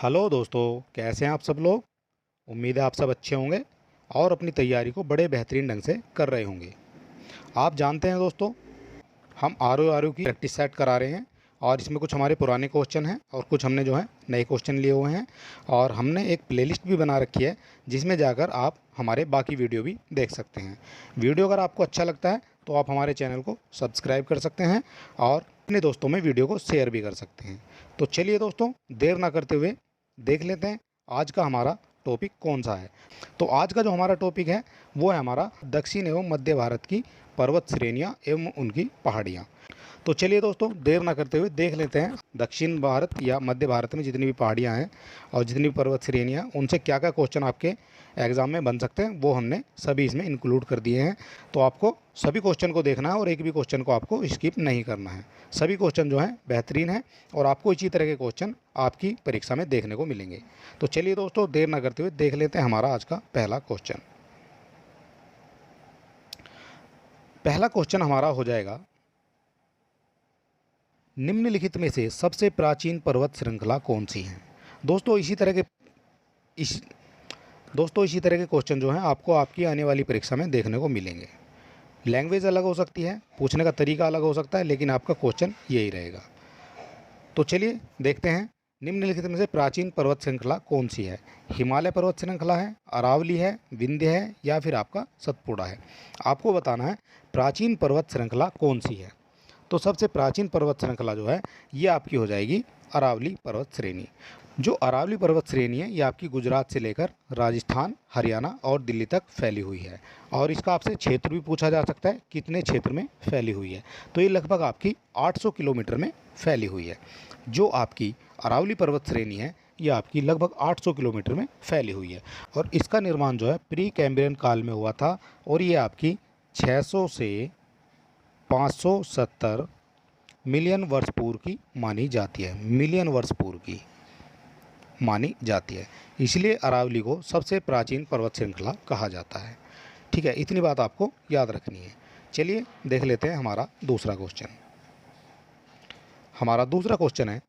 Hello दोस्तों, कैसे हैं आप सब लोग। उम्मीद है आप सब अच्छे होंगे और अपनी तैयारी को बड़े बेहतरीन ढंग से कर रहे होंगे। आप जानते हैं दोस्तों, हम आर ओ की प्रैक्टिस सेट करा रहे हैं और इसमें कुछ हमारे पुराने क्वेश्चन हैं और कुछ हमने जो है नए क्वेश्चन लिए हुए हैं। और हमने एक प्लेलिस्ट भी बना रखी है जिसमें जाकर आप हमारे बाकी वीडियो भी देख सकते हैं। वीडियो अगर आपको अच्छा लगता है तो आप हमारे चैनल को सब्सक्राइब कर सकते हैं और अपने दोस्तों में वीडियो को शेयर भी कर सकते हैं। तो चलिए दोस्तों, देर ना करते हुए देख लेते हैं आज का हमारा टॉपिक कौन सा है। तो आज का जो हमारा टॉपिक है वो है हमारा दक्षिण एवं मध्य भारत की पर्वत श्रेणियाँ एवं उनकी पहाड़ियाँ। तो चलिए दोस्तों, देर ना करते हुए देख लेते हैं दक्षिण भारत या मध्य भारत में जितनी भी पहाड़ियाँ हैं और जितनी भी पर्वत श्रेणियाँ हैं उनसे क्या क्या क्वेश्चन आपके एग्ज़ाम में बन सकते हैं, वो हमने सभी इसमें इंक्लूड कर दिए हैं। तो आपको सभी क्वेश्चन को देखना है और एक भी क्वेश्चन को आपको स्किप नहीं करना है। सभी क्वेश्चन जो हैं बेहतरीन हैं और आपको इसी तरह के क्वेश्चन आपकी परीक्षा में देखने को मिलेंगे। तो चलिए दोस्तों, देर ना करते हुए देख लेते हैं हमारा आज का पहला क्वेश्चन। पहला क्वेश्चन हमारा हो जाएगा, निम्नलिखित में से सबसे प्राचीन पर्वत श्रृंखला कौन सी है। दोस्तों इस इसी तरह के क्वेश्चन जो हैं आपको आपकी आने वाली परीक्षा में देखने को मिलेंगे। लैंग्वेज अलग हो सकती है, पूछने का तरीका अलग हो सकता है, लेकिन आपका क्वेश्चन यही रहेगा। तो चलिए देखते हैं, निम्नलिखित में से प्राचीन पर्वत श्रृंखला कौन सी है। हिमालय पर्वत श्रृंखला है, अरावली है, विंध्य है या फिर आपका सतपुड़ा है। आपको बताना है प्राचीन पर्वत श्रृंखला कौन सी है। तो सबसे प्राचीन पर्वत श्रृंखला जो है ये आपकी हो जाएगी अरावली पर्वत श्रेणी। जो अरावली पर्वत श्रेणी है ये आपकी गुजरात से लेकर राजस्थान, हरियाणा और दिल्ली तक फैली हुई है। और इसका आपसे क्षेत्र भी पूछा जा सकता है, कितने क्षेत्र में फैली हुई है। तो ये लगभग आपकी 800 किलोमीटर में फैली हुई है। जो आपकी अरावली पर्वत श्रेणी है ये आपकी लगभग 800 किलोमीटर में फैली हुई है। और इसका निर्माण जो है प्री कैम्ब्रियन काल में हुआ था और ये आपकी 600 से 570 मिलियन वर्ष पूर्व की मानी जाती है। मिलियन वर्ष पूर्व की मानी जाती है, इसलिए अरावली को सबसे प्राचीन पर्वत श्रृंखला कहा जाता है। ठीक है, इतनी बात आपको याद रखनी है। चलिए देख लेते हैं हमारा दूसरा क्वेश्चन। हमारा दूसरा क्वेश्चन है,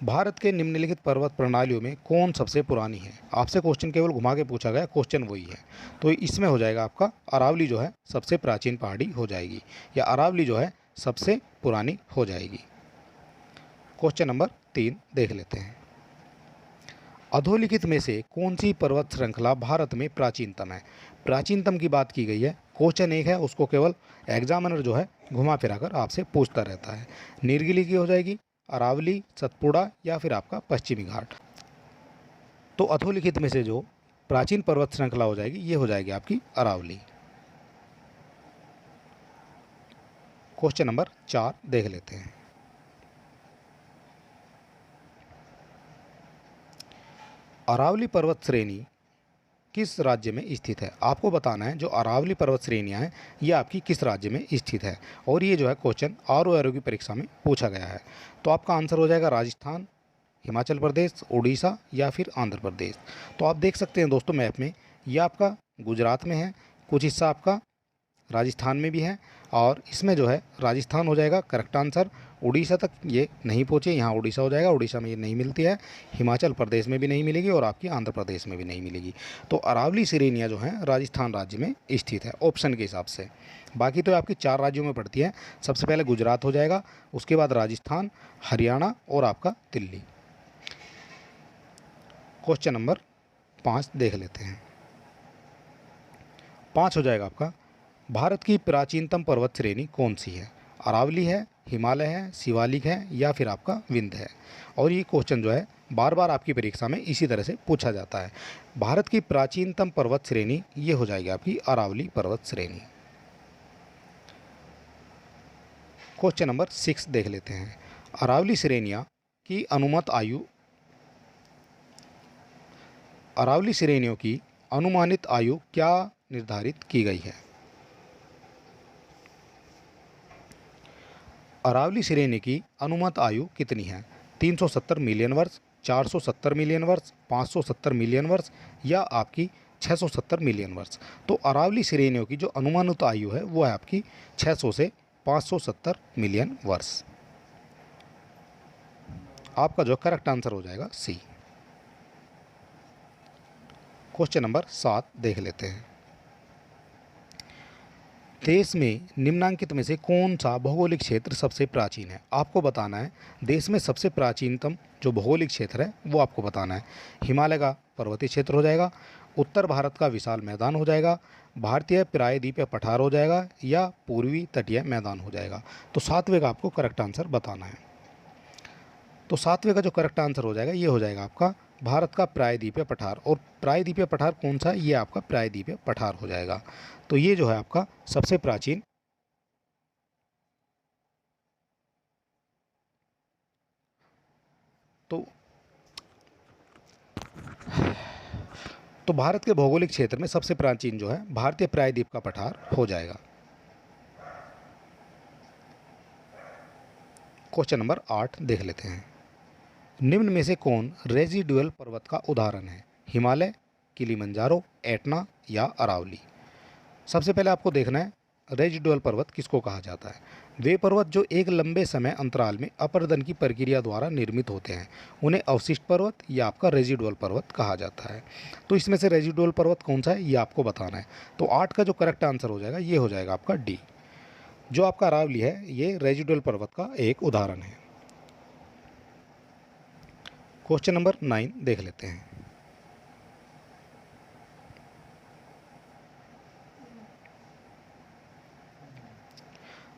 भारत के निम्नलिखित पर्वत प्रणालियों में कौन सबसे पुरानी है। आपसे क्वेश्चन केवल घुमा के पूछा गया, क्वेश्चन वही है। तो इसमें हो जाएगा आपका अरावली जो है सबसे प्राचीन पहाड़ी हो जाएगी या अरावली जो है सबसे पुरानी हो जाएगी। क्वेश्चन नंबर 3 देख लेते हैं, अधोलिखित में से कौन सी पर्वत श्रृंखला भारत में प्राचीनतम है। प्राचीनतम की बात की गई है, क्वेश्चन एक है, उसको केवल एग्जामिनर जो है घुमा फिरा कर आपसे पूछता रहता है। नीलगिरी की हो जाएगी, अरावली, सतपुड़ा या फिर आपका पश्चिमी घाट। तो अधोलिखित में से जो प्राचीन पर्वत श्रृंखला हो जाएगी ये हो जाएगी आपकी अरावली। क्वेश्चन नंबर 4 देख लेते हैं, अरावली पर्वत श्रेणी किस राज्य में स्थित है। आपको बताना है जो अरावली पर्वत श्रेणियाँ हैं ये आपकी किस राज्य में स्थित है। और ये जो है क्वेश्चन आर की परीक्षा में पूछा गया है। तो आपका आंसर हो जाएगा राजस्थान, हिमाचल प्रदेश, उड़ीसा या फिर आंध्र प्रदेश। तो आप देख सकते हैं दोस्तों मैप में, ये आपका गुजरात में है, कुछ हिस्सा आपका राजस्थान में भी है और इसमें जो है राजस्थान हो जाएगा करेक्ट आंसर। उड़ीसा तक ये नहीं पहुँचे, यहाँ उड़ीसा हो जाएगा, उड़ीसा में ये नहीं मिलती है। हिमाचल प्रदेश में भी नहीं मिलेगी और आपकी आंध्र प्रदेश में भी नहीं मिलेगी। तो अरावली श्रेणियाँ जो हैं राजस्थान राज्य में स्थित है ऑप्शन के हिसाब से। बाकी तो आपकी 4 राज्यों में पड़ती है। सबसे पहले गुजरात हो जाएगा, उसके बाद राजस्थान, हरियाणा और आपका दिल्ली। क्वेश्चन नंबर 5 देख लेते हैं। 5 हो जाएगा आपका, भारत की प्राचीनतम पर्वत श्रेणी कौन सी है। अरावली है, हिमालय है, शिवालिक है या फिर आपका विंध्य है। और ये क्वेश्चन जो है बार बार आपकी परीक्षा में इसी तरह से पूछा जाता है। भारत की प्राचीनतम पर्वत श्रेणी ये हो जाएगी आपकी अरावली पर्वत श्रेणी। क्वेश्चन नंबर 6 देख लेते हैं, अरावली श्रेणियाँ की अनुमत आयु, अरावली श्रेणियों की अनुमानित आयु क्या निर्धारित की गई है। अरावली श्रेणी की अनुमत आयु कितनी है। 370 मिलियन वर्ष, 470 मिलियन वर्ष, 570 मिलियन वर्ष या आपकी 670 मिलियन वर्ष। तो अरावली श्रेणियों की जो अनुमानित आयु है वो है आपकी 600 से 570 मिलियन वर्ष। आपका जो करेक्ट आंसर हो जाएगा सी। क्वेश्चन नंबर 7 देख लेते हैं। देश में निम्नांकित में से कौन सा भौगोलिक क्षेत्र सबसे प्राचीन है? आपको बताना है देश में सबसे प्राचीनतम जो भौगोलिक क्षेत्र है वो आपको बताना है। हिमालय का पर्वतीय क्षेत्र हो जाएगा, उत्तर भारत का विशाल मैदान हो जाएगा, भारतीय प्रायद्वीपीय पठार हो जाएगा, या पूर्वी तटीय मैदान हो जाएगा। तो सातवें का आपको करेक्ट आंसर बताना है। तो सातवें का जो करेक्ट आंसर हो जाएगा ये हो जाएगा आपका भारत का प्रायद्वीपीय पठार। और प्रायद्वीपीय पठार कौन सा है? ये आपका प्रायद्वीपीय पठार हो जाएगा। तो ये जो है आपका सबसे प्राचीन तो तो भारत के भौगोलिक क्षेत्र में सबसे प्राचीन जो है भारतीय प्रायद्वीप का पठार हो जाएगा। क्वेश्चन नंबर 8 देख लेते हैं। निम्न में से कौन रेजिडुअल पर्वत का उदाहरण है? हिमालय, किलिमंजारो, एटना या अरावली। सबसे पहले आपको देखना है रेजिडुअल पर्वत किसको कहा जाता है। वे पर्वत जो एक लंबे समय अंतराल में अपरदन की प्रक्रिया द्वारा निर्मित होते हैं उन्हें अवशिष्ट पर्वत या आपका रेजिडुअल पर्वत कहा जाता है। तो इसमें से रेजिडुअल पर्वत कौन सा है ये आपको बताना है। तो 8 का जो करेक्ट आंसर हो जाएगा ये हो जाएगा आपका डी। जो आपका अरावली है ये रेजिडुअल पर्वत का एक उदाहरण है। क्वेश्चन नंबर 9 देख लेते हैं।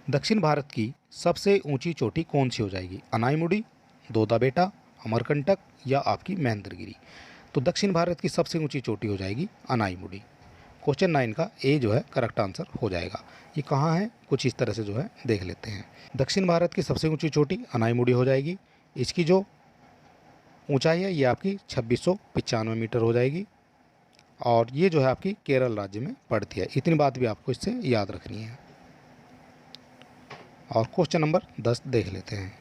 दक्षिण भारत की सबसे ऊंची चोटी कौन सी हो जाएगी? अनाईमुड़ी, दोदा बेटा, अमरकंटक या आपकी महेंद्रगिरी। तो दक्षिण भारत की सबसे ऊंची चोटी हो जाएगी अनाईमुड़ी। क्वेश्चन 9 का ए जो है करेक्ट आंसर हो जाएगा। ये कहाँ है कुछ इस तरह से जो है देख लेते हैं। दक्षिण भारत की सबसे ऊंची चोटी अनाईमुड़ी हो जाएगी। इसकी जो ऊंचाई है ये आपकी 2695 मीटर हो जाएगी और ये जो है आपकी केरल राज्य में पड़ती है। इतनी बात भी आपको इससे याद रखनी है। और क्वेश्चन नंबर 10 देख लेते हैं।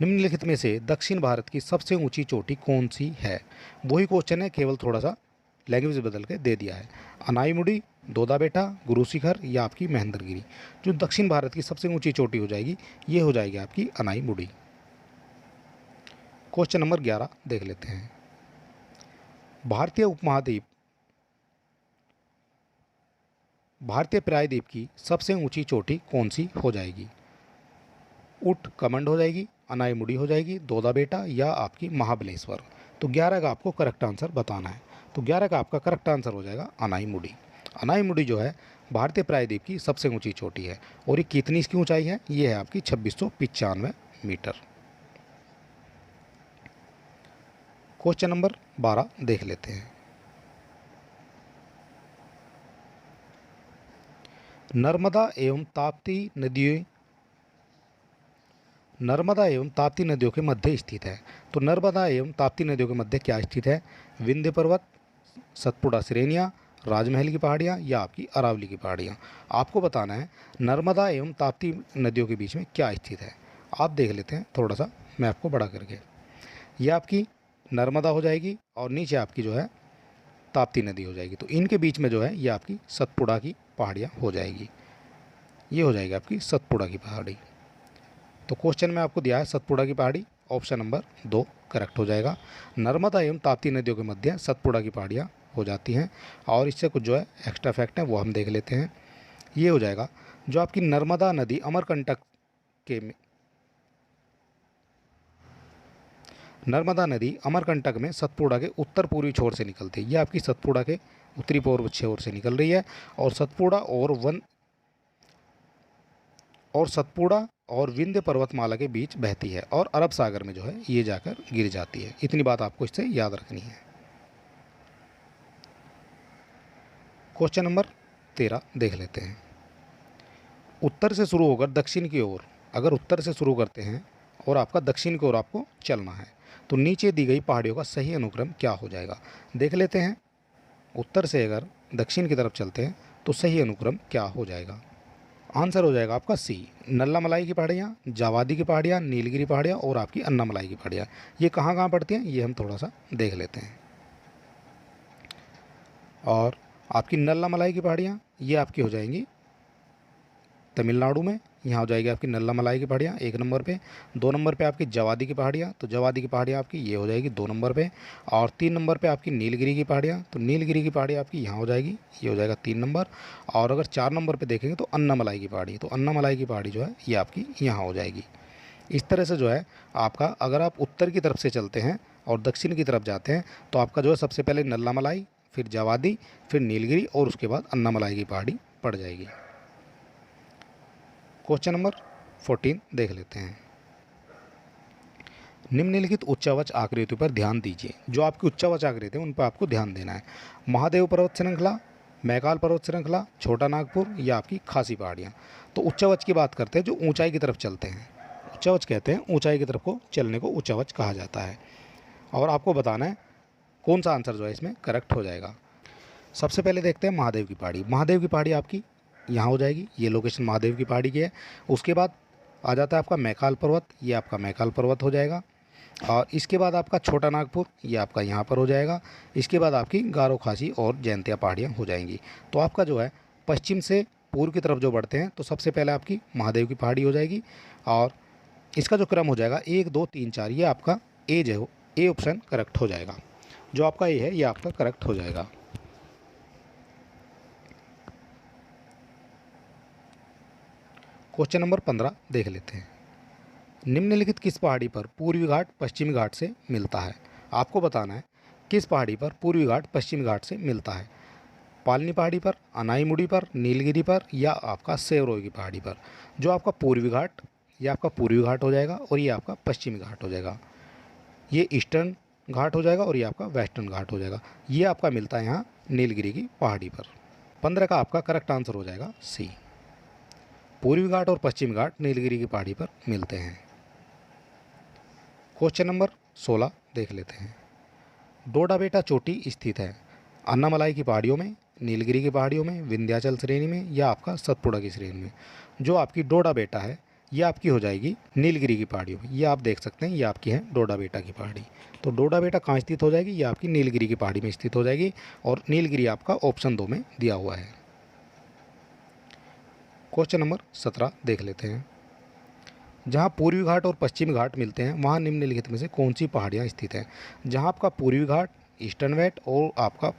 निम्नलिखित में से दक्षिण भारत की सबसे ऊंची चोटी कौन सी है? वही क्वेश्चन है, केवल थोड़ा सा लैंग्वेज बदल के दे दिया है। अनाईमुड़ी, दोदा बेटा, गुरु शिखर या आपकी महेंद्रगिरी। जो दक्षिण भारत की सबसे ऊंची चोटी हो जाएगी ये हो जाएगी आपकी अनाईमुड़ी। क्वेश्चन नंबर 11 देख लेते हैं। भारतीय प्रायद्वीप की सबसे ऊंची चोटी कौन सी हो जाएगी? ऊट कमंड हो जाएगी, अनाईमुड़ी हो जाएगी, दोदा बेटा या आपकी महाबलेश्वर। तो 11 का आपको करेक्ट आंसर बताना है। तो 11 का आपका करेक्ट आंसर हो जाएगा अनाईमुड़ी। अनाईमुड़ी जो है भारतीय प्रायद्वीप की सबसे ऊंची चोटी है और ये कितनी इसकी ऊंचाई है? ये है आपकी 2695 मीटर। क्वेश्चन नंबर 12 देख लेते हैं। नर्मदा एवं ताप्ती नदियों के मध्य स्थित है। तो नर्मदा एवं ताप्ती नदियों के मध्य क्या स्थित है? विंध्य पर्वत, सतपुड़ा श्रेणियाँ, राजमहल की पहाड़ियाँ या आपकी अरावली की पहाड़ियाँ। आपको बताना है नर्मदा एवं ताप्ती नदियों के बीच में क्या स्थित है। आप देख लेते हैं थोड़ा सा मैं आपको बड़ा करके। ये आपकी नर्मदा हो जाएगी और नीचे आपकी जो है ताप्ती नदी हो जाएगी। तो इनके बीच में जो है ये आपकी सतपुड़ा की पहाड़ियाँ हो जाएगी। ये हो जाएगी आपकी सतपुड़ा की पहाड़ी। तो क्वेश्चन में आपको दिया है सतपुड़ा की पहाड़ी, ऑप्शन नंबर 2 करेक्ट हो जाएगा। नर्मदा एवं ताप्ती नदियों के मध्य सतपुड़ा की पहाड़ियाँ हो जाती हैं। और इससे कुछ जो है एक्स्ट्रा फैक्ट है वो हम देख लेते हैं। ये हो जाएगा जो आपकी नर्मदा नदी अमरकंटक के नर्मदा नदी अमरकंटक में सतपुड़ा के उत्तर पूर्वी छोर से निकलती है। ये आपकी सतपुड़ा के उत्तरी पूर्व छोर से निकल रही है और सतपुड़ा और विंध्य पर्वतमाला के बीच बहती है और अरब सागर में जो है ये जाकर गिर जाती है। इतनी बात आपको इससे याद रखनी है। क्वेश्चन नंबर 13 देख लेते हैं। उत्तर से शुरू होकर दक्षिण की ओर, अगर उत्तर से शुरू करते हैं और आपका दक्षिण की ओर आपको चलना है तो नीचे दी गई पहाड़ियों का सही अनुक्रम क्या हो जाएगा? देख लेते हैं। उत्तर से अगर दक्षिण की तरफ चलते हैं तो सही अनुक्रम क्या हो जाएगा? आंसर हो जाएगा आपका सी, नल्लामलाई की पहाड़ियाँ, जावादी की पहाड़ियाँ, नीलगिरी पहाड़ियाँ और आपकी अन्नामलाई की पहाड़ियाँ। ये कहाँ कहाँ पड़ती हैं ये हम थोड़ा सा देख लेते हैं। और आपकी नल्लामलाई की पहाड़ियाँ ये आपकी हो जाएंगी तमिलनाडु में, यहाँ हो जाएगी आपकी नल्ला मलाई की पहाड़ियाँ 1 नंबर पे। 2 नंबर पे आपकी जवादी की पहाड़ियाँ, तो जवादी की पहाड़ियाँ आपकी ये हो जाएगी 2 नंबर पे। और 3 नंबर पे आपकी नीलगिरी की पहाड़ियाँ, तो नीलगिरी की पहाड़ी आपकी यहाँ हो जाएगी, ये हो जाएगा 3 नंबर। और अगर 4 नंबर पे देखेंगे तो अन्नामलाई की पहाड़ी, तो अन्नामलाई की पहाड़ी जो है ये आपकी यहाँ हो जाएगी। इस तरह से जो है आपका, अगर आप उत्तर की तरफ से चलते हैं और दक्षिण की तरफ जाते हैं तो आपका जो है सबसे पहले नल्ला मलाई, फिर जवादी, फिर नीलगिरी और उसके बाद अन्नामलाई की पहाड़ी पड़ जाएगी। क्वेश्चन नंबर 14 देख लेते हैं। निम्नलिखित उच्चावच आकृति पर ध्यान दीजिए। जो आपकी उच्चावच आकृति है उन पर आपको ध्यान देना है। महादेव पर्वत श्रृंखला, मैकाल पर्वत श्रृंखला, छोटा नागपुर या आपकी खासी पहाड़ियाँ। तो उच्चावच की बात करते हैं जो ऊंचाई की तरफ चलते हैं, उच्चावच कहते हैं ऊंचाई की तरफ को चलने को उच्चावच कहा जाता है। और आपको बताना है कौन सा आंसर जो है इसमें करेक्ट हो जाएगा। सबसे पहले देखते हैं महादेव की पहाड़ी। महादेव की पहाड़ी आपकी यहाँ हो जाएगी, ये लोकेशन महादेव की पहाड़ी की है। उसके बाद आ जाता है आपका मैकाल पर्वत, ये आपका मैकाल पर्वत हो जाएगा। और इसके बाद आपका छोटा नागपुर, ये आपका यहाँ पर हो जाएगा। इसके बाद आपकी गारो खासी और जयंतिया पहाड़ियाँ हो जाएंगी। तो आपका जो है पश्चिम से पूर्व की तरफ जो बढ़ते हैं तो सबसे पहले आपकी महादेव की पहाड़ी हो जाएगी। और इसका जो क्रम हो जाएगा 1 2 3 4, ये आपका ए जो ए ऑप्शन करेक्ट हो जाएगा। जो आपका ए है ये आपका करेक्ट हो जाएगा। क्वेश्चन नंबर 15 देख लेते हैं। निम्नलिखित किस पहाड़ी पर पूर्वी घाट पश्चिमी घाट से मिलता है। आपको बताना है किस पहाड़ी पर पूर्वी घाट पश्चिमी घाट से मिलता है। पालनी पहाड़ी पर, अनाईमुड़ी पर, नीलगिरी पर या आपका सेवरोई की पहाड़ी पर। जो आपका पूर्वी घाट, ये आपका पूर्वी घाट हो जाएगा और ये आपका पश्चिमी घाट हो जाएगा। ये ईस्टर्न घाट हो जाएगा और ये आपका वेस्टर्न घाट हो जाएगा। ये आपका मिलता है यहाँ नीलगिरी की पहाड़ी पर। 15 का आपका करेक्ट आंसर हो जाएगा सी। पूर्वी घाट और पश्चिमी घाट नीलगिरी की पहाड़ी पर मिलते हैं। क्वेश्चन नंबर 16 देख लेते हैं। डोडा बेटा चोटी स्थित है अन्नामलाई की पहाड़ियों में, नीलगिरी की पहाड़ियों में, विंध्याचल श्रेणी में या आपका सतपुड़ा की श्रेणी में। जो आपकी डोडा बेटा है ये आपकी हो जाएगी नीलगिरी की पहाड़ियों में। ये आप देख सकते हैं ये आपकी है डोडा बेटा की पहाड़ी। तो डोडा बेटा कहाँ स्थित हो जाएगी, ये आपकी नीलगिरी की पहाड़ी में स्थित हो जाएगी। और नीलगिरी आपका ऑप्शन 2 में दिया हुआ है। क्वेश्चन नंबर 17 देख लेते हैं। जहाँ पूर्वी घाट और पश्चिमी घाट मिलते हैं वहाँ निम्नलिखित में से कौन सी पहाड़ियाँ स्थित हैं। जहाँ आपका पूर्वी घाट, ईस्टर्न वेट और आपका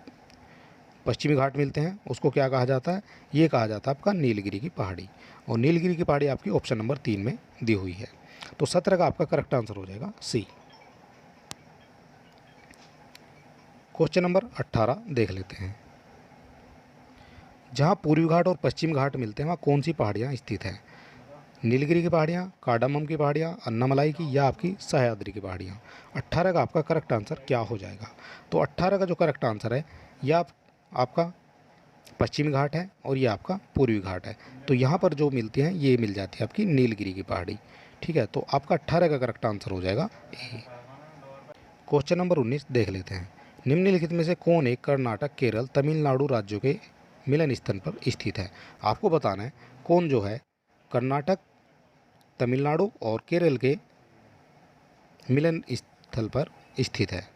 पश्चिमी घाट मिलते हैं उसको क्या कहा जाता है, ये कहा जाता है आपका नीलगिरी की पहाड़ी। और नीलगिरी की पहाड़ी आपकी ऑप्शन नंबर 3 में दी हुई है। तो 17 का आपका करेक्ट आंसर हो जाएगा सी। क्वेश्चन नंबर 18 देख लेते हैं। जहाँ पूर्वी घाट और पश्चिमी घाट मिलते हैं वहाँ कौन सी पहाड़ियाँ स्थित हैं। नीलगिरी की पहाड़ियाँ, कार्डामम की पहाड़ियाँ, अन्नामलाई की या आपकी सह्याद्री की पहाड़ियाँ। 18 का आपका करेक्ट आंसर क्या हो जाएगा। तो 18 का जो करेक्ट आंसर है यह आपका पश्चिमी घाट है और ये आपका पूर्वी घाट है। तो यहाँ पर जो मिलती हैं ये मिल जाती है आपकी नीलगिरी की पहाड़ी। ठीक है, तो आपका 18 का करेक्ट आंसर हो जाएगा ए। क्वेश्चन नंबर 19 देख लेते हैं। निम्नलिखित में से कौन एक कर्नाटक, केरल, तमिलनाडु राज्यों के मिलन स्थल पर स्थित है। आपको बताना है कौन जो है कर्नाटक, तमिलनाडु और केरल के मिलन स्थल पर स्थित है।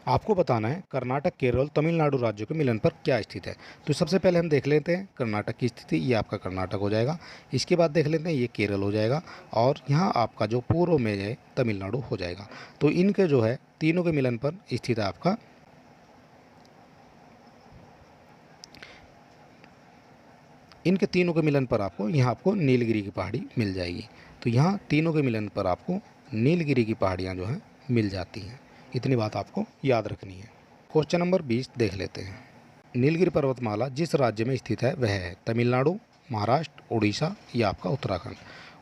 आपको बताना है कर्नाटक, केरल, तमिलनाडु राज्यों के मिलन पर क्या स्थित है। तो सबसे पहले हम देख लेते हैं कर्नाटक की स्थिति, ये आपका कर्नाटक हो जाएगा। इसके बाद देख लेते हैं ये केरल हो जाएगा और यहाँ आपका जो पूर्व में है तमिलनाडु हो जाएगा। तो इनके जो है तीनों के मिलन पर स्थित है आपका इनके तीनों के मिलन पर आपको यहाँ आपको नीलगिरी की पहाड़ी मिल जाएगी। तो यहाँ तीनों के मिलन पर आपको नीलगिरी की पहाड़ियाँ जो हैं मिल जाती हैं। इतनी बात आपको याद रखनी है। क्वेश्चन नंबर 20 देख लेते हैं। नीलगिरी पर्वतमाला जिस राज्य में स्थित है वह है तमिलनाडु, महाराष्ट्र, उड़ीसा या आपका उत्तराखंड।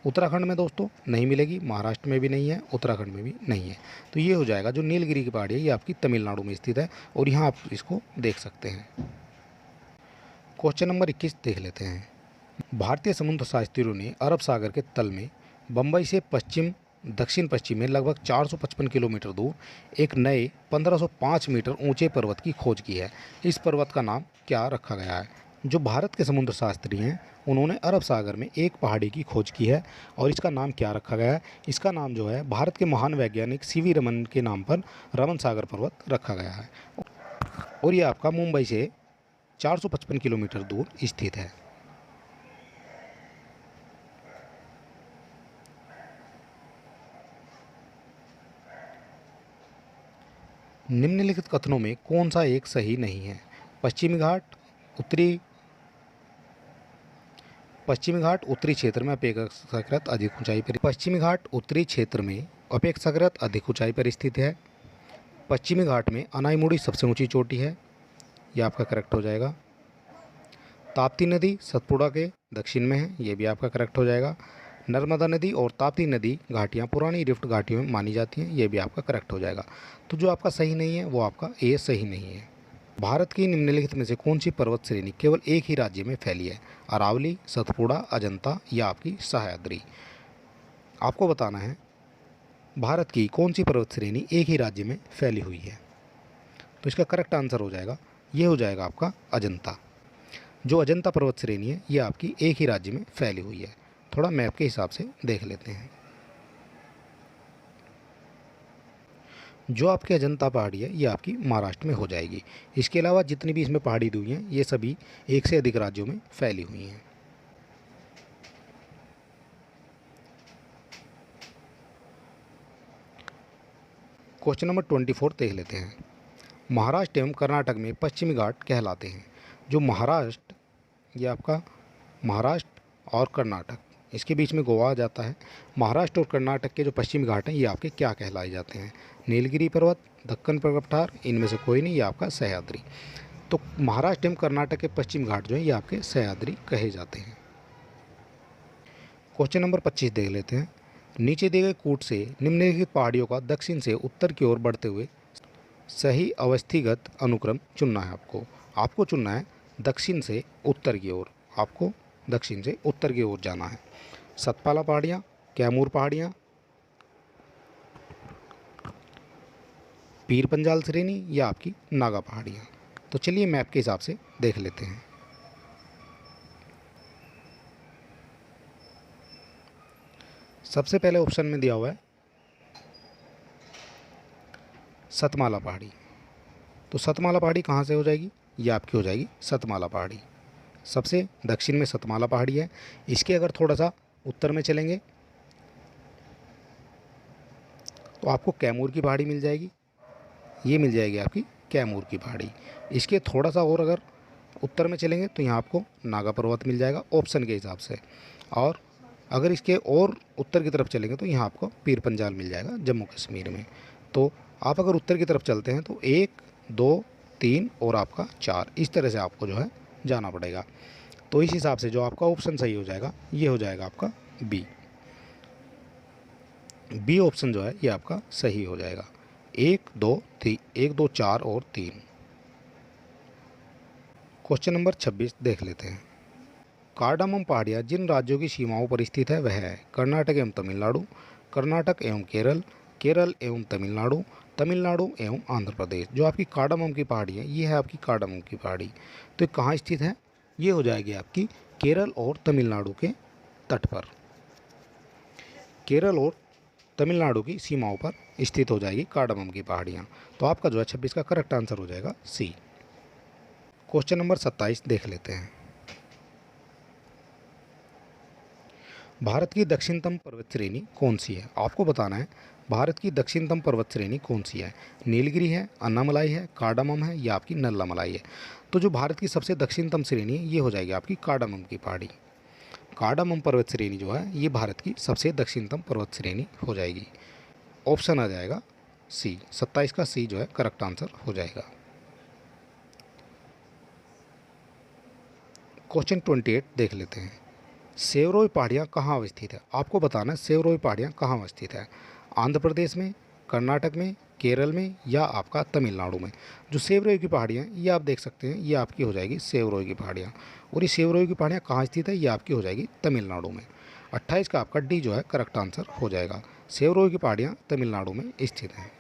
उत्तराखंड में दोस्तों नहीं मिलेगी, महाराष्ट्र में भी नहीं है, उत्तराखंड में भी नहीं है। तो ये हो जाएगा जो नीलगिरी की पहाड़ी है ये आपकी तमिलनाडु में स्थित है और यहाँ आप इसको देख सकते हैं। क्वेश्चन नंबर 21 देख लेते हैं। भारतीय समुद्र शास्त्रियों ने अरब सागर के तल में बंबई से दक्षिण पश्चिम में लगभग 455 किलोमीटर दूर एक नए 1505 मीटर ऊंचे पर्वत की खोज की है। इस पर्वत का नाम क्या रखा गया है। जो भारत के समुद्र शास्त्री हैं उन्होंने अरब सागर में एक पहाड़ी की खोज की है और इसका नाम क्या रखा गया है। इसका नाम जो है भारत के महान वैज्ञानिक सीवी रमन के नाम पर रमन सागर पर्वत रखा गया है और ये आपका मुंबई से 455 किलोमीटर दूर स्थित है। निम्नलिखित कथनों में कौन सा एक सही नहीं है? पश्चिमी घाट उत्तरी क्षेत्र में अपेक्षाकृत अधिक ऊंचाई पर स्थित है। पश्चिमी घाट में अनाईमुड़ी सबसे ऊंची चोटी है, यह आपका करेक्ट हो जाएगा। ताप्ती नदी सतपुड़ा के दक्षिण में है, ये भी आपका करेक्ट हो जाएगा। नर्मदा नदी और ताप्ती नदी घाटियाँ पुरानी रिफ्ट घाटियों में मानी जाती हैं, ये भी आपका करेक्ट हो जाएगा। तो जो आपका सही नहीं है वो आपका ए सही नहीं है। भारत की निम्नलिखित में से कौन सी पर्वत श्रेणी केवल एक ही राज्य में फैली है? अरावली, सतपुड़ा, अजंता या आपकी सह्याद्री? आपको बताना है भारत की कौन सी पर्वत श्रेणी एक ही राज्य में फैली हुई है। तो इसका करेक्ट आंसर हो जाएगा, ये हो जाएगा आपका अजंता। जो अजंता पर्वत श्रेणी है ये आपकी एक ही राज्य में फैली हुई है। थोड़ा मैप के हिसाब से देख लेते हैं। जो आपकी अजंता पहाड़ी है ये आपकी महाराष्ट्र में हो जाएगी। इसके अलावा जितनी भी इसमें पहाड़ी हुई हैं ये सभी एक से अधिक राज्यों में फैली हुई हैं। क्वेश्चन नंबर 24 देख लेते हैं। महाराष्ट्र एवं कर्नाटक में पश्चिमी घाट कहलाते हैं। जो महाराष्ट्र, ये आपका महाराष्ट्र और कर्नाटक, इसके बीच में गोवा आ जाता है। महाराष्ट्र और कर्नाटक के जो पश्चिमी घाट हैं ये आपके क्या कहलाए जाते हैं? नीलगिरी पर्वत, दक्कन पर्वतठार, इनमें से कोई नहीं, ये आपका सह्याद्री। तो महाराष्ट्र एवं कर्नाटक के पश्चिमी घाट जो है ये आपके सह्याद्री कहे जाते हैं। क्वेश्चन नंबर 25 देख लेते हैं। नीचे दिए गए कूट से निम्नलिखित पहाड़ियों का दक्षिण से उत्तर की ओर बढ़ते हुए सही अवस्थिगत अनुक्रम चुनना है। आपको चुनना है दक्षिण से उत्तर की ओर, आपको दक्षिण से उत्तर की ओर जाना है। सतपाला पहाड़ियाँ, कैमूर पहाड़ियाँ, पीर पंजाल श्रेणी या आपकी नागा पहाड़ियाँ? तो चलिए मैप के हिसाब से देख लेते हैं। सबसे पहले ऑप्शन में दिया हुआ है सतमाला पहाड़ी। तो सतमाला पहाड़ी कहाँ से हो जाएगी? ये आपकी हो जाएगी सतमाला पहाड़ी। सबसे दक्षिण में सतमाला पहाड़ी है। इसके अगर थोड़ा सा उत्तर में चलेंगे तो आपको कैमूर की पहाड़ी मिल जाएगी, ये मिल जाएगी आपकी कैमूर की पहाड़ी। इसके थोड़ा सा और अगर उत्तर में चलेंगे तो यहाँ आपको नागा पर्वत मिल जाएगा ऑप्शन के हिसाब से। और अगर इसके और उत्तर की तरफ चलेंगे तो यहाँ आपको पीर पंजाल मिल जाएगा जम्मू कश्मीर में। तो आप अगर उत्तर की तरफ चलते हैं तो 1, 2, 3 और आपका 4, इस तरह से आपको जो है जाना पड़ेगा। तो इस हिसाब से जो आपका ऑप्शन सही हो जाएगा ये हो जाएगा आपका बी ऑप्शन जो है ये आपका सही हो जाएगा। 1, 2, 4 और 3। क्वेश्चन नंबर 26 देख लेते हैं। कार्डामम पहाड़ियाँ जिन राज्यों की सीमाओं पर स्थित है वह है कर्नाटक एवं तमिलनाडु, कर्नाटक एवं केरल, केरल एवं तमिलनाडु, तमिलनाडु एवं आंध्र प्रदेश। जो आपकी कार्डामम की पहाड़ी है ये है आपकी कार्डामम की पहाड़ी। तो ये कहाँ स्थित है? ये हो जाएगी आपकी केरल और तमिलनाडु के तट पर, केरल और तमिलनाडु की सीमाओं पर स्थित हो जाएगी कार्डामम की पहाड़ियाँ। तो आपका जो है 26 का करेक्ट आंसर हो जाएगा सी। क्वेश्चन नंबर 27 देख लेते हैं। भारत की दक्षिणतम पर्वत श्रेणी कौन सी है? आपको बताना है भारत की दक्षिणतम पर्वत श्रेणी कौन सी है। नीलगिरी है, अन्नामलाई है, कार्डामम है या आपकी नल्लामलाई है? तो जो भारत की सबसे दक्षिणतम श्रेणी है ये हो जाएगी आपकी कार्डामम की पहाड़ी। कार्डामम पर्वत श्रेणी जो है ये भारत की सबसे दक्षिणतम पर्वत श्रेणी हो जाएगी। ऑप्शन आ जाएगा सी, 27 का सी जो है करेक्ट आंसर हो जाएगा। क्वेश्चन 28 देख लेते हैं। सेवरोई पहाड़ियाँ कहाँ अवस्थित है? आपको बताना है सेवरोई पहाड़ियाँ कहाँ अवस्थित है। आंध्र प्रदेश में, कर्नाटक में, केरल में या आपका तमिलनाडु में? जो सेवरोई की पहाड़ियाँ ये आप देख सकते हैं ये आपकी हो जाएगी सेवरोई की पहाड़ियाँ। और ये सेवरोई की पहाड़ियाँ कहाँ स्थित है? ये आपकी हो जाएगी तमिलनाडु में। 28 का आपका डी जो है करेक्ट आंसर हो जाएगा। सेवरोई की पहाड़ियाँ तमिलनाडु में स्थित हैं।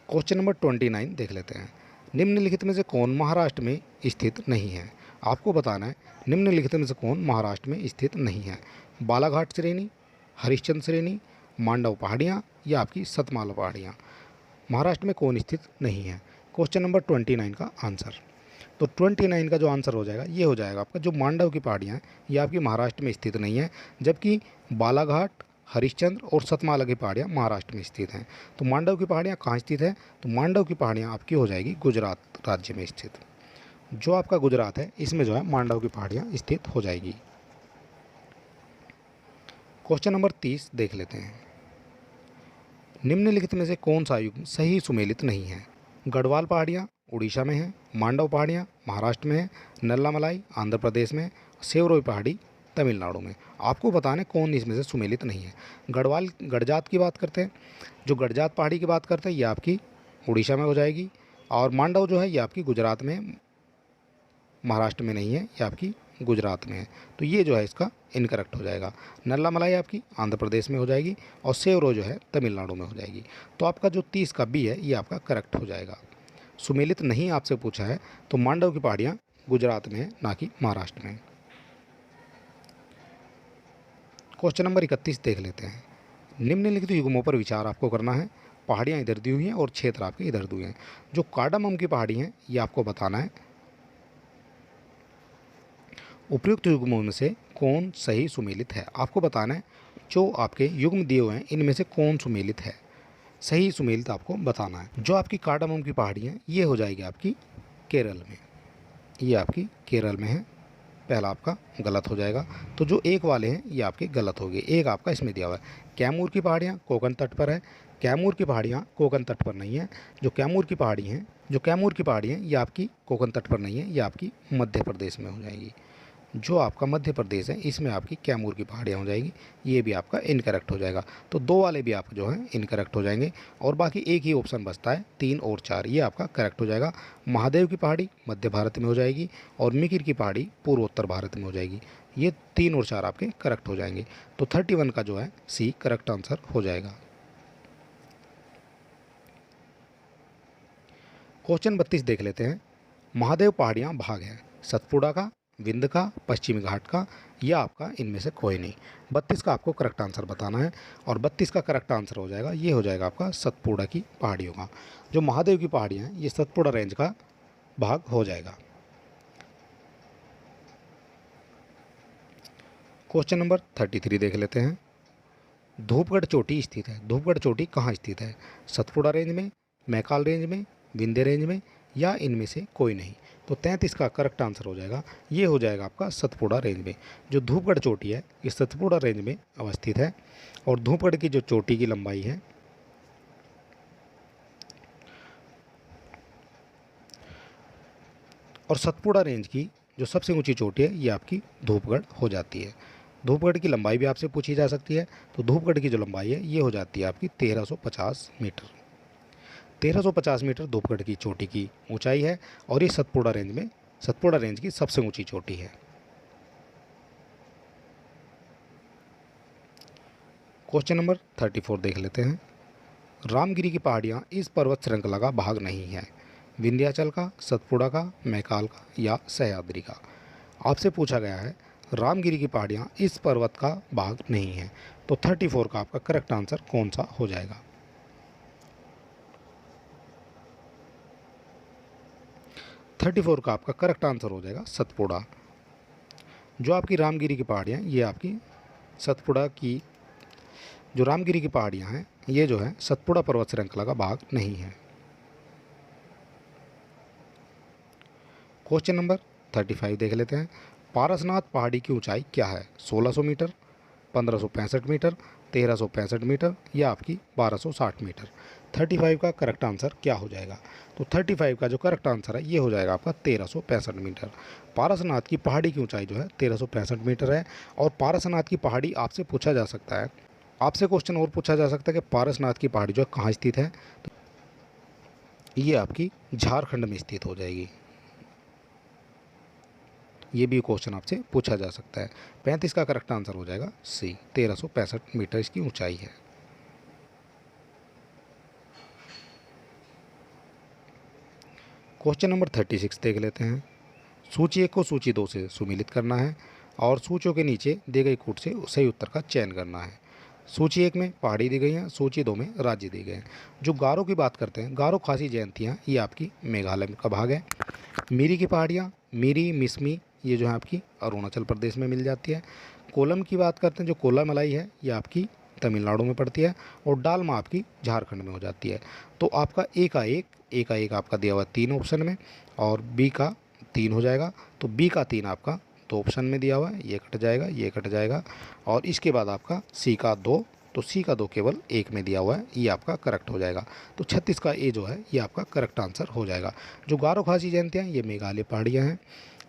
क्वेश्चन नंबर 29 देख लेते हैं। निम्नलिखित में से कौन महाराष्ट्र में स्थित नहीं है? आपको बताना है निम्नलिखित में से कौन महाराष्ट्र में स्थित नहीं है। बालाघाट श्रेणी, हरिश्चंद्र श्रेणी, मांडव पहाड़ियाँ या आपकी सतमाला पहाड़ियाँ? महाराष्ट्र में कौन स्थित नहीं है? क्वेश्चन नंबर 29 का आंसर। तो 29 का जो आंसर हो जाएगा ये हो जाएगा आपका, जो मांडव की पहाड़ियाँ हैं ये आपकी महाराष्ट्र में स्थित नहीं है, जबकि बालाघाट, हरिश्चंद्र और सतमाला की पहाड़ियाँ महाराष्ट्र में स्थित हैं। तो मांडव की पहाड़ियाँ कहाँ स्थित है? तो मांडव की पहाड़ियाँ आपकी हो जाएगी गुजरात राज्य में स्थित। जो आपका गुजरात है इसमें जो है मांडव की पहाड़ियाँ स्थित हो जाएगी। क्वेश्चन नंबर 30 देख लेते हैं। निम्नलिखित में से कौन सा युग्म सही सुमेलित नहीं है? गढ़वाल पहाड़ियाँ उड़ीसा में है, मांडव पहाड़ियाँ महाराष्ट्र में है, नल्लामलाई आंध्र प्रदेश में, सेवरोई पहाड़ी तमिलनाडु में। आपको बताना है कौन इसमें से सुमेलित नहीं है। गढ़वाल गढ़जात की बात करते हैं, जो गढ़जात पहाड़ी की बात करते हैं ये आपकी उड़ीसा में हो जाएगी, और मांडव जो है ये आपकी गुजरात में, महाराष्ट्र में नहीं है, ये आपकी गुजरात में है। तो ये जो है इसका इनकरेक्ट हो जाएगा। नल्लामलाई आपकी आंध्र प्रदेश में हो जाएगी, और सेवरो जो है तमिलनाडु में हो जाएगी। तो आपका जो 30 का बी है ये आपका करेक्ट हो जाएगा। सुमेलित नहीं आपसे पूछा है, तो मांडव की पहाड़ियाँ गुजरात में है, ना कि महाराष्ट्र में। क्वेश्चन नंबर 31 देख लेते हैं। निम्नलिखित युग्मों पर विचार आपको करना है। पहाड़ियाँ इधर दी हुई हैं और क्षेत्र आपके इधर दिए हैं। जो कार्डामम की पहाड़ी हैं ये आपको बताना है। उपयुक्त युग्मों में से कौन सही सुमेलित है? आपको बताना है जो आपके युग्म दिए हुए हैं इनमें से कौन सुमेलित है, सही सुमेलित आपको बताना है। जो आपकी कार्डामम की पहाड़ी है ये हो जाएगी आपकी केरल में, ये आपकी केरल में है। पहला आपका गलत हो जाएगा। तो जो एक वाले हैं ये आपके गलत हो गए। एक आपका इसमें दिया हुआ है। कैमूर की पहाड़ियाँ कोकण तट पर है, कैमूर की पहाड़ियाँ कोकण तट पर नहीं है। जो कैमूर की पहाड़ी हैं, जो कैमूर की पहाड़ी हैं ये आपकी कोकण तट पर नहीं है, ये आपकी मध्य प्रदेश में हो जाएगी। जो आपका मध्य प्रदेश है इसमें आपकी कैमूर की पहाड़ियाँ हो जाएगी, ये भी आपका इनकरेक्ट हो जाएगा। तो दो वाले भी आप जो हैं इनकरेक्ट हो जाएंगे, और बाकी एक ही ऑप्शन बचता है 3 और 4, ये आपका करेक्ट हो जाएगा। महादेव की पहाड़ी मध्य भारत में हो जाएगी, और मिकिर की पहाड़ी पूर्वोत्तर भारत में हो जाएगी। ये 3 और 4 आपके करेक्ट हो जाएंगे। तो 31 का जो है सी करेक्ट आंसर हो जाएगा। क्वेश्चन 32 देख लेते हैं। महादेव पहाड़ियाँ भाग हैं सतपुड़ा का, विंध्य का, पश्चिमी घाट का, या आपका इनमें से कोई नहीं। 32 का आपको करेक्ट आंसर बताना है, और 32 का करेक्ट आंसर हो जाएगा, ये हो जाएगा आपका सतपुड़ा की पहाड़ियों का। जो महादेव की पहाड़ियाँ हैं ये सतपुड़ा रेंज का भाग हो जाएगा। क्वेश्चन नंबर 33 देख लेते हैं। धूपगढ़ चोटी स्थित है, धूपगढ़ चोटी कहाँ स्थित है? सतपुड़ा रेंज में, मैकाल रेंज में, विंध्य रेंज में, या इनमें से कोई नहीं। तो 33 का करेक्ट आंसर हो जाएगा, ये हो जाएगा आपका सतपुड़ा रेंज में। जो धूपगढ़ चोटी है ये सतपुड़ा रेंज में अवस्थित है, और धूपगढ़ की जो चोटी की लंबाई है और सतपुड़ा रेंज की जो सबसे ऊंची चोटी है ये आपकी धूपगढ़ हो जाती है। धूपगढ़ की लंबाई भी आपसे पूछी जा सकती है। तो धूपगढ़ की जो लंबाई है ये हो जाती है आपकी 1350 मीटर। 1350 मीटर धूपगढ़ की चोटी की ऊंचाई है, और ये सतपुड़ा रेंज में, सतपुड़ा रेंज की सबसे ऊंची चोटी है। क्वेश्चन नंबर 34 देख लेते हैं। रामगिरी की पहाड़ियाँ इस पर्वत श्रृंखला का भाग नहीं है। विंध्याचल का, सतपुड़ा का, मैकाल का, या सह्याद्री का। आपसे पूछा गया है रामगिरी की पहाड़ियाँ इस पर्वत का भाग नहीं है। तो 34 का आपका करेक्ट आंसर कौन सा हो जाएगा? 34 का आपका करेक्ट आंसर हो जाएगा सतपुड़ा। जो आपकी रामगिरी की पहाड़ियाँ ये आपकी सतपुड़ा की, जो रामगिरी की पहाड़ियाँ हैं ये जो है सतपुड़ा पर्वत श्रृंखला का भाग नहीं है। क्वेश्चन नंबर 35 देख लेते हैं। पारसनाथ पहाड़ी की ऊंचाई क्या है? 1600 मीटर, 1565 मीटर, 1365 मीटर, या आपकी 1260 मीटर। 35 का करेक्ट आंसर क्या हो जाएगा? तो 35 का जो करेक्ट आंसर है ये हो जाएगा आपका 1365 मीटर। पारसनाथ की पहाड़ी की ऊंचाई जो है 1365 मीटर है। और पारसनाथ की पहाड़ी आपसे पूछा जा सकता है, आपसे क्वेश्चन और पूछा जा सकता है कि पारसनाथ की पहाड़ी जो है कहाँ स्थित है? तो ये आपकी झारखंड में स्थित हो जाएगी। ये भी क्वेश्चन आपसे पूछा जा सकता है। 35 का करेक्ट आंसर हो जाएगा सी, 1365 मीटर इसकी ऊंचाई है। क्वेश्चन नंबर 36 देख लेते हैं। सूची 1 को सूची 2 से सुमेलित करना है, और सूचियों के नीचे दी गई कूट से सही उत्तर का चयन करना है। सूची 1 में पहाड़ी दी गई हैं, सूची 2 में राज्य दिए गए हैं। जो गारो की बात करते हैं, गारो खासी जयंतियाँ, ये आपकी मेघालय का भाग है। मिरी की पहाड़ियाँ, मिरी मिसमी, ये जो है आपकी अरुणाचल प्रदेश में मिल जाती है। कोलम की बात करते हैं, जो कोला मलाई है ये आपकी तमिलनाडु में पड़ती है। और डालमा आपकी झारखंड में हो जाती है। तो आपका ए का एक आपका दिया हुआ 3 ऑप्शन में, और बी का 3 हो जाएगा। तो बी का 3 आपका 2 ऑप्शन में दिया हुआ है, ये कट जाएगा, ये कट जाएगा। और इसके बाद आपका सी का 2, तो सी का 2 केवल 1 में दिया हुआ है, ये आपका करेक्ट हो जाएगा। तो 36 का ए जो है ये आपका करेक्ट आंसर हो जाएगा। जो गारो खासी जयंतियाँ, ये मेघालय पहाड़ियाँ हैं।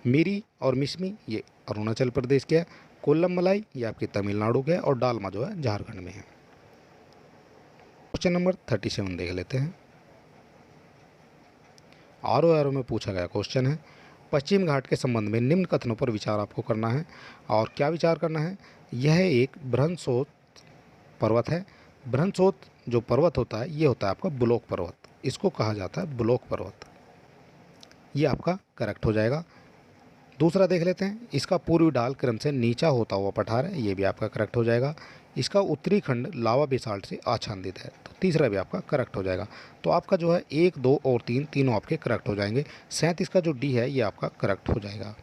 मिरी और मिसमी ये अरुणाचल प्रदेश के है। कोल्लम मलाई ये आपके तमिलनाडु के है। और डालमा जो है झारखंड में है। क्वेश्चन नंबर 37 देख लेते हैं। आर में पूछा गया क्वेश्चन है, पश्चिम घाट के संबंध में निम्न कथनों पर विचार आपको करना है। और क्या विचार करना है? यह एक बृहंसोत पर्वत है। बृहंसोत जो पर्वत होता है ये होता है आपका ब्लॉक पर्वत, इसको कहा जाता है ब्लॉक पर्वत। ये आपका करेक्ट हो जाएगा। दूसरा देख लेते हैं, इसका पूर्वी ढाल क्रम से नीचा होता हुआ पठार है, ये भी आपका करेक्ट हो जाएगा। इसका उत्तरी खंड लावा बेसाल्ट से आच्छादित है, तो तीसरा भी आपका करेक्ट हो जाएगा। तो आपका जो है 1, 2 और 3 तीनों आपके करेक्ट हो जाएंगे। 37 का जो डी है ये आपका करेक्ट हो जाएगा।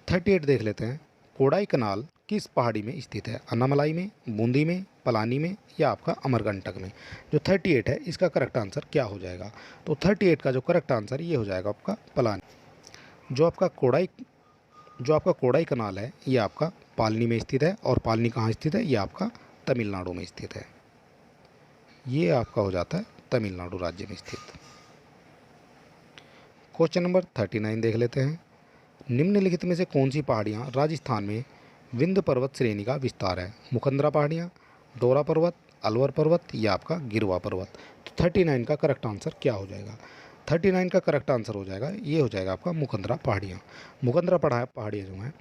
38 देख लेते हैं, कोडाई कनाल किस पहाड़ी में स्थित है? अन्नामलाई में, बूंदी में, पलानी में, या आपका अमरकंटक में? जो 38 है इसका करेक्ट आंसर क्या हो जाएगा? तो 38 का जो करेक्ट आंसर ये हो जाएगा आपका पलानी। जो आपका कोडाई कनाल है ये आपका पालनी में स्थित है। और पालनी कहाँ स्थित है? ये आपका तमिलनाडु में स्थित है। ये आपका हो जाता है तमिलनाडु राज्य में स्थित। क्वेश्चन नंबर 39 देख लेते हैं, निम्नलिखित में से कौन सी पहाड़ियाँ राजस्थान में विंध्य पर्वत श्रेणी का विस्तार है? मुकंदरा पहाड़ियाँ, डोरा पर्वत, अलवर पर्वत, या आपका गिरवा पर्वत? तो 39 का करेक्ट आंसर क्या हो जाएगा? 39 का करेक्ट आंसर हो जाएगा, ये हो जाएगा आपका मुकंदरा पहाड़ियाँ। मुकंदरा पहाड़ियाँ जो हैं,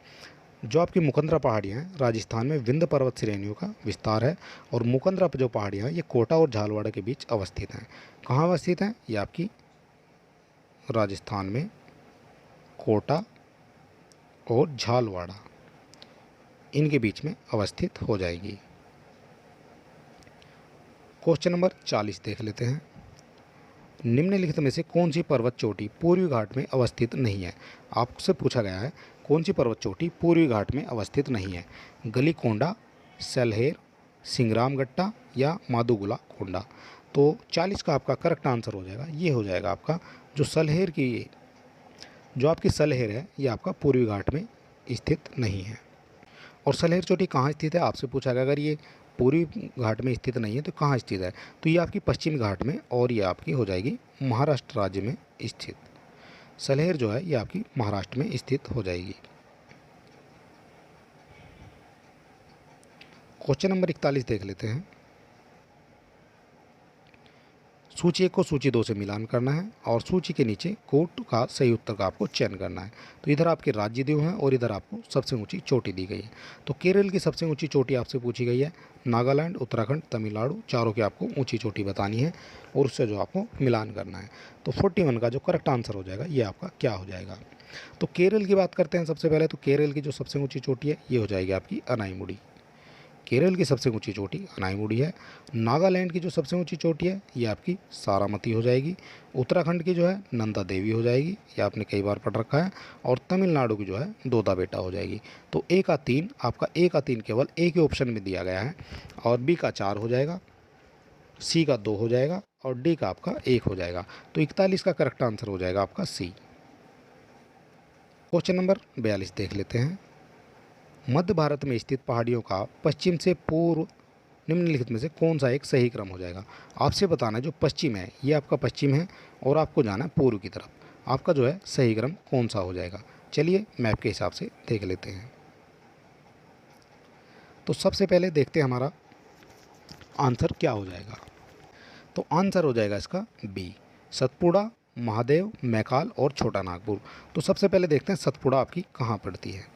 जो आपकी मुकंदरा पहाड़ियाँ हैं राजस्थान में विंध्य पर्वत श्रेणियों का विस्तार है। और मुकंदरा जो पहाड़ियाँ हैं ये कोटा और झालवाड़ा के बीच अवस्थित हैं। कहाँ अवस्थित हैं? ये आपकी राजस्थान में कोटा और झालवाड़ा इनके बीच में अवस्थित हो जाएगी। क्वेश्चन नंबर 40 देख लेते हैं, निम्नलिखित में से कौन सी पर्वत चोटी पूर्वी घाट में अवस्थित नहीं है? आपसे पूछा गया है कौन सी पर्वत चोटी पूर्वी घाट में अवस्थित नहीं है? गलीकोंडा, सलहेर, सिंगरामगट्टा, या माधुगुला कोंडा? तो 40 का आपका करेक्ट आंसर हो जाएगा, ये हो जाएगा आपका जो आपकी सलहेर है ये आपका पूर्वी घाट में स्थित नहीं है। और सलहेर चोटी कहाँ स्थित है? आपसे पूछा गया अगर ये पूर्वी घाट में स्थित नहीं है तो कहाँ स्थित है? तो ये आपकी पश्चिमी घाट में, और ये आपकी हो जाएगी महाराष्ट्र राज्य में स्थित। सलहेर जो है ये आपकी महाराष्ट्र में स्थित हो जाएगी। क्वेश्चन नंबर 41 देख लेते हैं, सूची 1 को सूची 2 से मिलान करना है और सूची के नीचे कोट का सही उत्तर का आपको चयन करना है। तो इधर आपके राज्य दिए हैं और इधर आपको सबसे ऊंची चोटी दी गई है। तो केरल की सबसे ऊंची चोटी आपसे पूछी गई है, नागालैंड, उत्तराखंड, तमिलनाडु, चारों की आपको ऊंची चोटी बतानी है और उससे जो आपको मिलान करना है। तो 41 का जो करेक्ट आंसर हो जाएगा ये आपका क्या हो जाएगा? तो केरल की बात करते हैं सबसे पहले। तो केरल की जो सबसे ऊँची चोटी है ये हो जाएगी आपकी अनाईमुड़ी। केरल की सबसे ऊंची चोटी अनाईमुड़ी है। नागालैंड की जो सबसे ऊंची चोटी है ये आपकी सारामती हो जाएगी। उत्तराखंड की जो है नंदा देवी हो जाएगी, ये आपने कई बार पढ़ रखा है। और तमिलनाडु की जो है दोदा बेटा हो जाएगी। तो ए का 3 आपका, ए का 3 केवल ए के ऑप्शन में दिया गया है, और बी का 4 हो जाएगा, सी का 2 हो जाएगा, और डी का आपका 1 हो जाएगा। तो 41 का करेक्ट आंसर हो जाएगा आपका सी। क्वेश्चन नंबर 42 देख लेते हैं, मध्य भारत में स्थित पहाड़ियों का पश्चिम से पूर्व निम्नलिखित में से कौन सा एक सही क्रम हो जाएगा? आपसे बताना है जो पश्चिम है ये आपका पश्चिम है और आपको जाना है पूर्व की तरफ, आपका जो है सही क्रम कौन सा हो जाएगा? चलिए मैप के हिसाब से देख लेते हैं। तो सबसे पहले देखते हैं हमारा आंसर क्या हो जाएगा। तो आंसर हो जाएगा इसका बी, सतपुड़ा, महादेव, मैकाल और छोटा नागपुर। तो सबसे पहले देखते हैं सतपुड़ा आपकी कहाँ पड़ती है।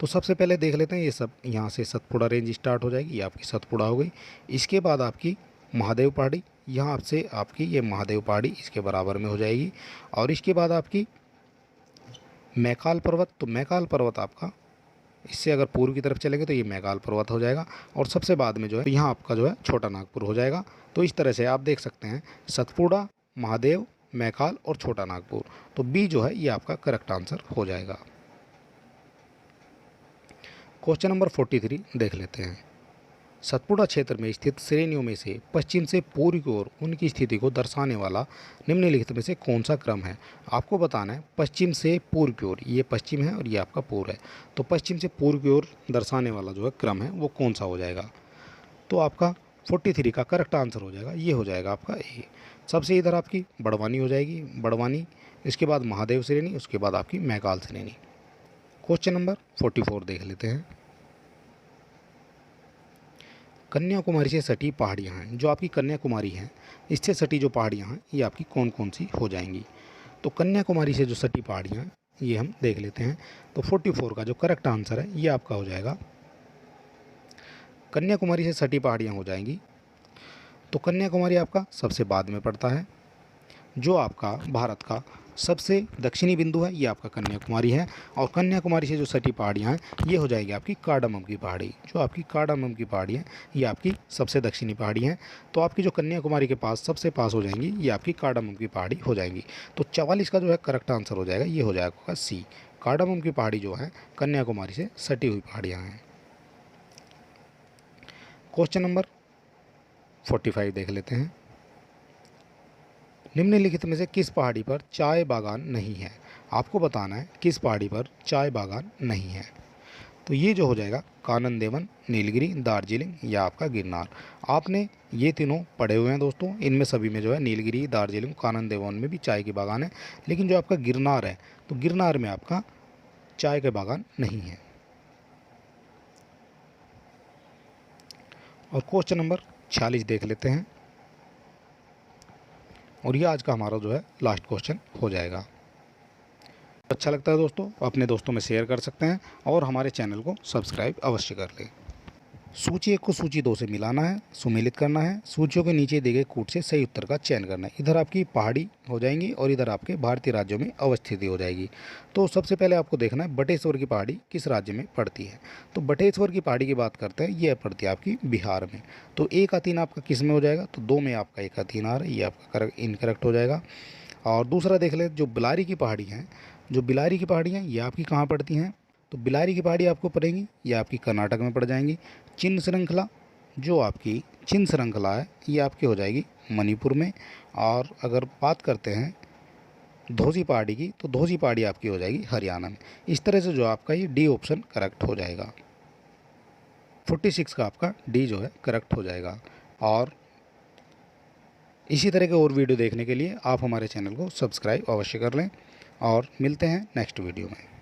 तो सबसे पहले देख लेते हैं, ये सब यहाँ से सतपुड़ा रेंज स्टार्ट हो जाएगी, ये आपकी सतपुड़ा हो गई। इसके बाद आपकी महादेव पहाड़ी, यहाँ से आपकी ये महादेव पहाड़ी इसके बराबर में हो जाएगी। और इसके बाद आपकी मैकाल पर्वत, तो मैकाल पर्वत आपका इससे अगर पूर्व की तरफ चलेंगे तो ये मैकाल पर्वत हो जाएगा। और सबसे बाद में जो है यहाँ आपका जो है छोटा नागपुर हो जाएगा। तो इस तरह से आप देख सकते हैं सतपुड़ा, महादेव, मैकाल और छोटा नागपुर। तो बी जो है ये आपका करेक्ट आंसर हो जाएगा। क्वेश्चन नंबर 43 देख लेते हैं। सतपुड़ा क्षेत्र में स्थित श्रेणियों में से पश्चिम से पूर्व की ओर उनकी स्थिति को दर्शाने वाला निम्नलिखित में से कौन सा क्रम है। आपको बताना है पश्चिम से पूर्व की ओर, ये पश्चिम है और ये आपका पूर्व है। तो पश्चिम से पूर्व की ओर दर्शाने वाला जो है क्रम है वो कौन सा हो जाएगा। तो आपका 43 का करेक्ट आंसर हो जाएगा, ये हो जाएगा आपका ए। सबसे इधर आपकी बड़वानी हो जाएगी, बड़वानी, इसके बाद महादेव श्रेणी, उसके बाद आपकी मैकाल श्रेणी। क्वेश्चन नंबर 44 देख लेते हैं। कन्याकुमारी से सटी पहाड़ियाँ हैं, जो आपकी कन्याकुमारी हैं इससे सटी जो पहाड़ियाँ हैं ये आपकी कौन कौन सी हो जाएंगी। तो कन्याकुमारी से जो सटी पहाड़ियाँ हैं ये हम देख लेते हैं। तो 44 का जो करेक्ट आंसर है ये आपका हो जाएगा, कन्याकुमारी से सटी पहाड़ियाँ हो जाएंगी। तो कन्याकुमारी आपका सबसे बाद में पड़ता है। जो आपका भारत का सबसे दक्षिणी बिंदु है ये आपका कन्याकुमारी है। और कन्याकुमारी से जो सटी पहाड़ियाँ हैं ये हो जाएगी आपकी कार्डामम की पहाड़ी। जो आपकी कार्डामम की पहाड़ी है ये आपकी सबसे दक्षिणी पहाड़ी है। तो आपकी जो कन्याकुमारी के पास सबसे पास हो जाएंगी ये आपकी कार्डामम की पहाड़ी हो जाएंगी। तो 44 का जो है करेक्ट आंसर हो जाएगा, ये हो जाएगा सी। कार्डामम की पहाड़ी जो है कन्याकुमारी से सटी हुई पहाड़ियाँ हैं। क्वेश्चन नंबर 45 देख लेते हैं। निम्नलिखित में से किस पहाड़ी पर चाय बागान नहीं है। आपको बताना है किस पहाड़ी पर चाय बागान नहीं है। तो ये जो हो जाएगा कानन देवन, नीलगिरी, दार्जिलिंग या आपका गिरनार। आपने ये तीनों पढ़े हुए हैं दोस्तों, इनमें सभी में जो है नीलगिरी, दार्जिलिंग, कानन देवन में भी चाय के बागान है। लेकिन जो आपका गिरनार है तो गिरनार में आपका चाय के बागान नहीं है। और क्वेश्चन नंबर 46 देख लेते हैं। और ये आज का हमारा जो है लास्ट क्वेश्चन हो जाएगा। अच्छा लगता है दोस्तों अपने दोस्तों में शेयर कर सकते हैं और हमारे चैनल को सब्सक्राइब अवश्य कर लें। सूची 1 को सूची 2 से मिलाना है, सुमेलित करना है। सूचियों के नीचे दिए गए कूट से सही उत्तर का चयन करना है। इधर आपकी पहाड़ी हो जाएंगी और इधर आपके भारतीय राज्यों में अवस्थिति हो जाएगी। तो सबसे पहले आपको देखना है बटेश्वर की पहाड़ी किस राज्य में पड़ती है। तो बटेश्वर की पहाड़ी की बात करते हैं, यह पड़ती है आपकी बिहार में। तो 1 का 3 आपका किस में हो जाएगा, तो 2 में आपका 1 का 3 आ रहा है, ये आपका इनकरेक्ट हो जाएगा। और दूसरा देख ले, जो बिलारी की पहाड़ी हैं, जो बिलारी की पहाड़ी हैं ये आपकी कहाँ पड़ती हैं। तो बिलारी की पहाड़ी आपको पड़ेंगी, ये आपकी कर्नाटक में पड़ जाएंगी। चिन श्रृंखला, जो आपकी चिन श्रृंखला है ये आपकी हो जाएगी मणिपुर में। और अगर बात करते हैं धोसी पहाड़ी की, तो धोसी पहाड़ी आपकी हो जाएगी हरियाणा में। इस तरह से जो आपका ये डी ऑप्शन करेक्ट हो जाएगा। 46 का आपका डी जो है करेक्ट हो जाएगा। और इसी तरह के और वीडियो देखने के लिए आप हमारे चैनल को सब्सक्राइब अवश्य कर लें और मिलते हैं नेक्स्ट वीडियो में।